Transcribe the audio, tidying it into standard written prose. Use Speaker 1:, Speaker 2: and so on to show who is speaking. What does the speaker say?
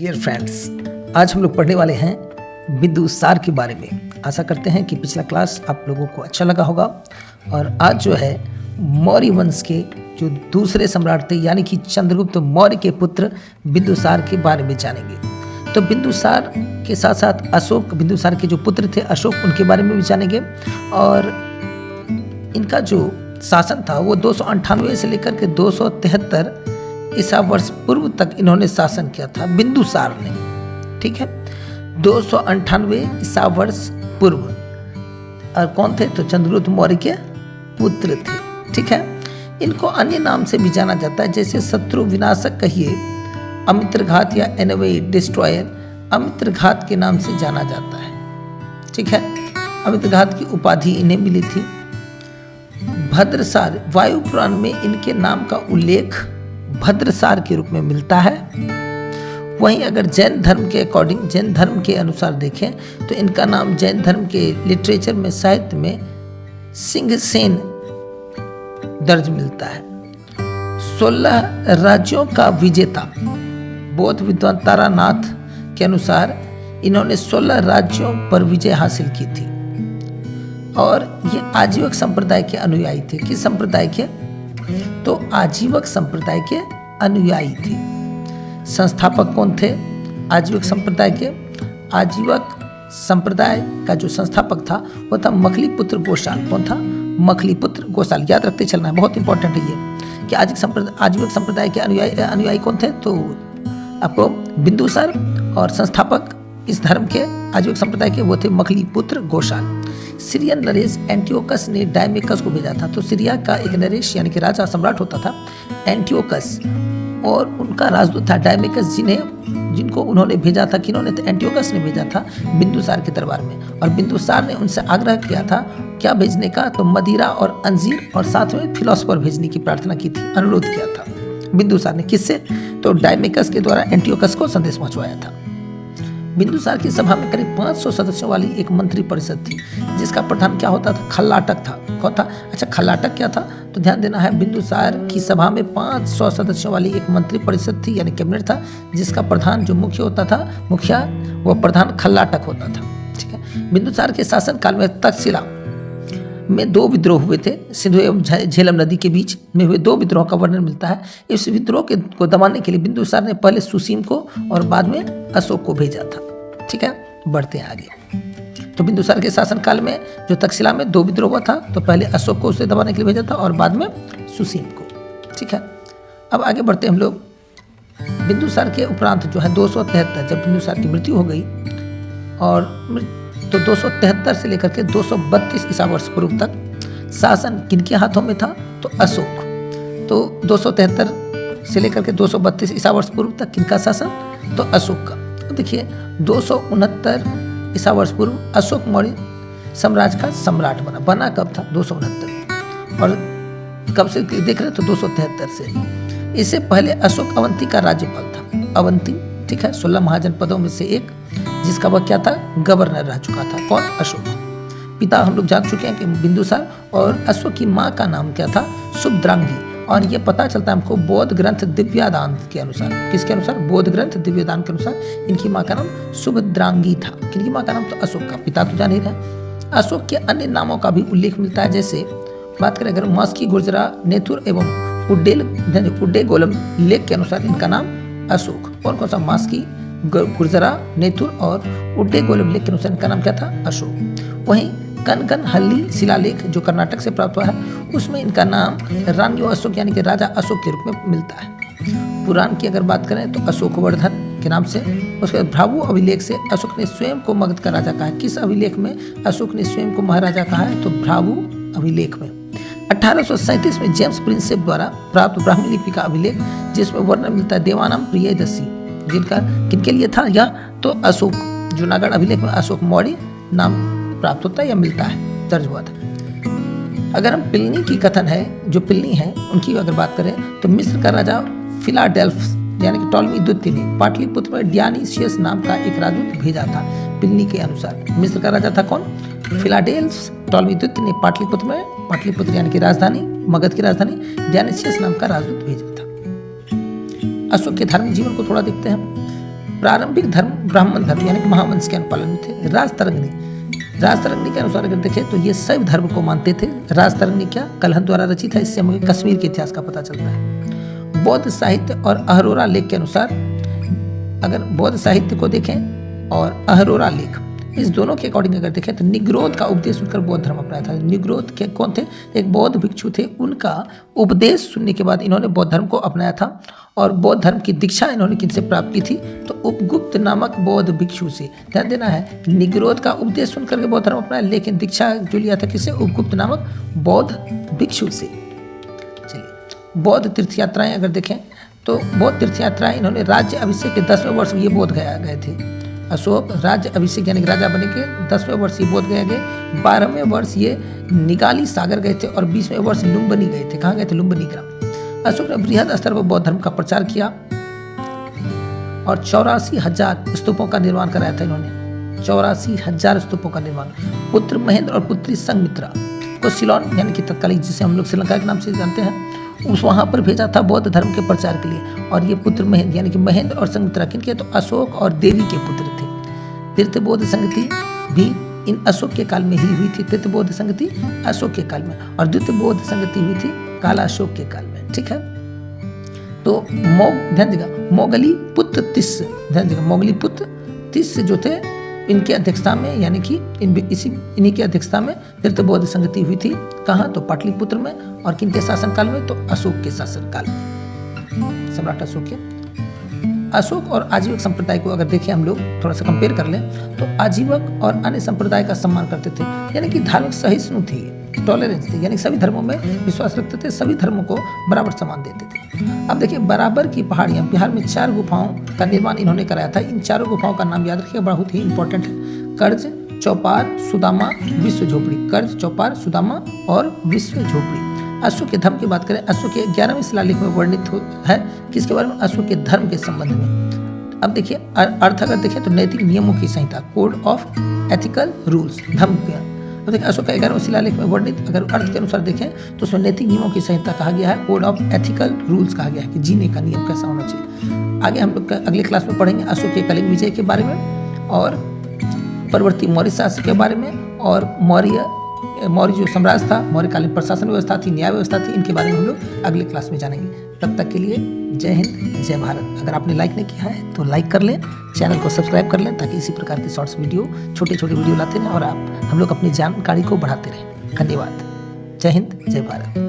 Speaker 1: Dear friends, आज हम लोग पढ़ने वाले हैं बिंदुसार के बारे में। आशा करते हैं कि पिछला क्लास आप लोगों को अच्छा लगा होगा। और आज जो है मौर्य वंश के जो दूसरे सम्राट थे यानी कि चंद्रगुप्त मौर्य के पुत्र बिंदुसार के बारे में जानेंगे। तो बिंदुसार के साथ साथ अशोक, बिंदुसार के जो पुत्र थे अशोक, उनके बारे में भी जानेंगे। और इनका जो शासन था वो 298 से लेकर के 273 ईसा वर्ष पूर्व तक इन्होंने शासन किया था बिंदुसार ने। ठीक है, 298 ईसा वर्ष पूर्व। और कौन थे? तो चंद्रगुप्त मौर्य के पुत्र थे। ठीक है, इनको अन्य नाम से भी जाना जाता है, जैसे शत्रु विनाशक कहिए, अमित्रघात या एनवे डिस्ट्रॉयर, अमित्रघात के नाम से जाना जाता है। ठीक है, अमित्रघात की उपाधि इन्हें मिली थी। भद्रसार, वायु पुराण में इनके नाम का उल्लेख भद्रसार के रूप में मिलता है। वहीं अगर जैन धर्म के अकॉर्डिंग, जैन धर्म के अनुसार देखें तो इनका नाम जैन धर्म के लिटरेचर में, साहित्य में सिंहसेन दर्ज मिलता है। 16 राज्यों का विजेता, बौद्ध विद्वान तारानाथ के अनुसार इन्होंने 16 राज्यों पर विजय हासिल की थी। और ये आजीवक संप्रदाय के अनुयायी थे। किस संप्रदाय के? तो आजीवक संप्रदाय के अनुयायी थे। संस्थापक कौन थे आजीवक संप्रदाय के? आजीवक संप्रदाय का जो संस्थापक था वो था मखलीपुत्र गोसाल। कौन था? मखलीपुत्र गोसाल। याद रखते चलना है, बहुत इंपॉर्टेंट है ये कि आजीवक संप्रदाय के अनुयायी कौन थे? तो आपको बिंदुसार, और संस्थापक इस धर्म के आजीवक संप्रदाय के वो थे मखलीपुत्र गोसाल। सीरियन नरेश एंटियोकस ने डायमेकस को भेजा था। तो सीरिया का एक नरेश यानी कि राजा सम्राट होता था एंटियोकस, और उनका राजदूत था डायमेकस, जिनको उन्होंने भेजा था। किन्होंने? तो एंटियोकस ने भेजा था बिंदुसार के दरबार में। और बिंदुसार ने उनसे आग्रह किया था क्या भेजने का? तो मदिरा और अंजीर और साथ में फिलोसफर भेजने की प्रार्थना की थी, अनुरोध किया था बिंदुसार ने। किससे? तो डायमेकस के द्वारा एंटियोकस को संदेश पहुंचवाया था। बिंदुसार की सभा में करीब 500 सदस्यों वाली एक मंत्री परिषद थी, जिसका प्रधान क्या होता था? खल्लाटक था। कौन था? अच्छा, खल्लाटक क्या था? तो ध्यान देना है, बिंदुसार की सभा में 500 सदस्यों वाली एक मंत्री परिषद थी यानी कैबिनेट था, जिसका प्रधान जो मुख्य होता था, मुखिया, वो प्रधान खल्लाटक होता था। ठीक है, बिंदुसार के शासन काल में तक्षशिला में 2 विद्रोह हुए थे। सिंधु एवं झेलम नदी के बीच में हुए 2 विद्रोह का वर्णन मिलता है। इस विद्रोह को दबाने के लिए बिंदुसार ने पहले सुसीम को और बाद में अशोक को भेजा था। ठीक है, बढ़ते हैं आगे। तो बिंदुसार के शासन काल में जो तक्षशिला में 2 विद्रोह हुआ था, तो पहले अशोक को उसे दबाने के लिए भेजा था और बाद में सुसीम को। ठीक है, अब आगे बढ़ते हैं हम लोग। बिंदुसार के उपरांत जो है 273, जब बिंदुसार की मृत्यु हो गई, और तो 273 से लेकर के 232 ईसा वर्ष पूर्व तक शासन किनके हाथों में था? तो अशोक। तो 273 से लेकर के 232 ईसा वर्ष पूर्व तक किनका शासन? तो अशोक का। तो देखिए 269 ईसा वर्ष पूर्व अशोक मौर्य साम्राज्य का सम्राट बना कब था? 269। और कब से देख रहे? तो 273 से। इससे पहले अशोक अवंती का राज्यपाल था। अवंती, ठीक है, 16 महाजनपदों में से एक, जिसका वह क्या था? गवर्नर रह चुका था। कौन? अशोक। पिता हम लोग जान चुके हैं कि बिंदुसार, और अशोक की माँ का नाम क्या था? सुभद्रांगी। और ये पता चलता है हमको बौद्ध ग्रंथ दिव्यदान के अनुसार। किसके अनुसार? बौद्ध ग्रंथ दिव्यदान के अनुसार इनकी माँ का नाम सुभद्रांगी था। किनकी माँ का नाम? तो अशोक का। पिता तो जान ही रहे। अशोक के अन्य नामों का भी उल्लेख मिलता है, जैसे बात करें अगर मास्की, गुर्जरा, नेथुर एवं उड्डेगोलम लेख के अनुसार इनका नाम अशोक। और कौन सा? मास्की, गुर्जरा, नेथुर और उड्डेगोलम लेख के अनुसार इनका नाम क्या था? अशोक। वहीं कनकनहल्ली शिलालेख जो कर्नाटक से प्राप्त हुआ है, उसमें इनका नाम रानियो अशोक यानी कि राजा अशोक के रूप में मिलता है। पुराण की अगर बात करें तो अशोकवर्धन के नाम से। उसके बाद भ्रावु अभिलेख से अशोक ने स्वयं को मगध का राजा कहा है। किस अभिलेख में अशोक ने स्वयं को महाराजा कहा है? तो भ्रावु अभिलेख में। 1837 में जेम्स प्रिंसेप द्वारा प्राप्त ब्राह्मी लिपि का अभिलेख, जिसमें वर्णन मिलता है देवानाम प्रियदर्शी, जिनका किनके लिए था? या तो अशोक, जूनागढ़ अभिलेख में अशोक मौर्य नाम प्राप्त होता है या मिलता है, दर्ज हुआ था। अगर हम प्लिनी की कथन है, जो प्लिनी है उनकी अगर बात करें, तो मिस्र का राजा फिलाडेल्फस यानी कि टॉलमी द्वितीय ने पाटलिपुत्र में डियानीसियस नाम का एक राजदूत भेजा था। प्लिनी के अनुसार मिस्र का राजा था कौन? फिलाडेल्फस। टॉलमी द्वितीय ने पाटलिपुत्र में, पाटलिपुत्र यानी कि राजधानी, मगध की राजधानी, डियानीसियस नाम का राजदूत भेजा था। अशोक के धार्मिक जीवन को थोड़ा देखते हैं। प्रारंभिक धर्म ब्राह्मण धर्म यानी कि महावंश के अनुपालन में थे। राजतरंगिणी के अनुसार अगर देखें तो ये शैव धर्म को मानते थे। राजतरंगिणी क्या कलहन द्वारा रचित है, इससे हमें कश्मीर के इतिहास का पता चलता है। बौद्ध साहित्य और अहरोरा लेख के अनुसार अगर बौद्ध साहित्य को देखें और अहरोरा लेख, इस दोनों के अकॉर्डिंग अगर देखें तो निग्रोध का उपदेश सुनकर बौद्ध धर्म अपनाया था। निग्रोध के कौन थे? एक बौद्ध भिक्षु थे। उनका उपदेश सुनने के बाद इन्होंने बौद्ध धर्म को अपनाया था और बौद्ध धर्म की दीक्षा इन्होंने किनसे प्राप्त की थी? तो उपगुप्त नामक बौद्ध भिक्षु से। ध्यान देना है, निग्रोध का उपदेश सुनकर के बौद्ध धर्म अपनाया, लेकिन दीक्षा जो लिया था किससे? उपगुप्त नामक बौद्ध भिक्षु से। चलिए, बौद्ध तीर्थ यात्राएं अगर देखें तो बौद्ध तीर्थ यात्राएं इन्होंने राज्य अभिषेक के 10वें वर्ष में ये बोध गया गए थे। अशोक राज्य अभिषेक यानी राजा बने के 10वें वर्ष ये बोध गया गए। 12वें वर्ष ये निगाली सागर गए थे और 20वें वर्ष लुम्बिनी गए थे। कहाँ गए थे? लुम्बिनी ग्राम। अशोक ने बृहद स्तर पर बौद्ध धर्म का प्रचार किया और 84,000 स्तूपों का निर्माण कराया था इन्होंने। 84,000 स्तूपों का निर्माण। पुत्र महेंद्र और पुत्री संघमित्रा को सिलोन यानी कि तत्कालीन जिसे हम लोग श्रीलंका के नाम से जानते हैं, उस वहाँ पर भेजा था बौद्ध धर्म के प्रचार के लिए। और ये पुत्र महेंद्र यानी कि महेंद्र और संघमित्रा किनके? तो अशोक और देवी के पुत्र थे। तीर्थ बौद्ध संगति भी इन अशोक के काल में ही हुई थी। तीर्थ बौद्ध संगति अशोक के काल में और द्वितीय बौद्ध संगति हुई थी कालाशोक के काल में। ठीक है, तो ध्यान देगा मोगली पुत्र तिस्स, ध्यान देगा मोगली पुत्र तिस्स जो थे इनकी अध्यक्षता में यानी कि इन्हीं की अध्यक्षता में तीर्थ बौद्ध संगति हुई थी। कहाँ? तो पाटलिपुत्र में। और किनके शासनकाल में? तो अशोक के शासनकाल में, सम्राट अशोक के। अशोक और आजीवक संप्रदाय को अगर देखें हम लोग थोड़ा सा कंपेयर कर लें तो आजीवक और अन्य संप्रदाय का सम्मान करते थे, यानी कि धार्मिक सहिष्णु थे, टॉलरेंस थे, यानी सभी धर्मों में विश्वास रखते थे, सभी धर्मों को बराबर सम्मान देते थे। अब देखिए बराबर की पहाड़ियाँ, बिहार में 4 गुफाओं का निर्माण इन्होंने कराया था। इन चारों गुफाओं का नाम याद रखिएगा, बहुत ही इंपॉर्टेंट है। कर्ज, चौपार, सुदामा, विश्व झोपड़ी। कर्ज, चौपार, सुदामा और विश्व झोपड़ी। अशोक के धर्म की बात करें, अशोक के 11वें शिलालेख में वर्णित है किसके बारे में? अशोक के धर्म के संबंध में। अब देखिए अर्थ अगर देखें तो नैतिक नियमों की संहिता, कोड ऑफ एथिकल रूल्स, धर्म के। अब देखिए अशोक का 11वें शिलालेख में वर्णित अगर अर्थ के अनुसार देखें तो उसमें नैतिक नियमों की संहिता कहा गया है, कोड ऑफ एथिकल रूल्स कहा गया है कि जीने का नियम कैसा होना चाहिए। आगे हम लोग अगले क्लास में पढ़ेंगे अशोक के कलिंग विजय के बारे में और परवर्ती मौर्य शासक के बारे में और मौर्य जो साम्राज्य था, मौर्यकालीन प्रशासन व्यवस्था थी, न्याय व्यवस्था थी, इनके बारे में हम लोग अगले क्लास में जानेंगे। तब तक के लिए जय हिंद, जय भारत। अगर आपने लाइक नहीं किया है तो लाइक कर लें, चैनल को सब्सक्राइब कर लें ताकि इसी प्रकार के शॉर्ट्स वीडियो, छोटे छोटे वीडियो लाते रहें और हम लोग अपनी जानकारी को बढ़ाते रहें। धन्यवाद। जय हिंद, जय भारत।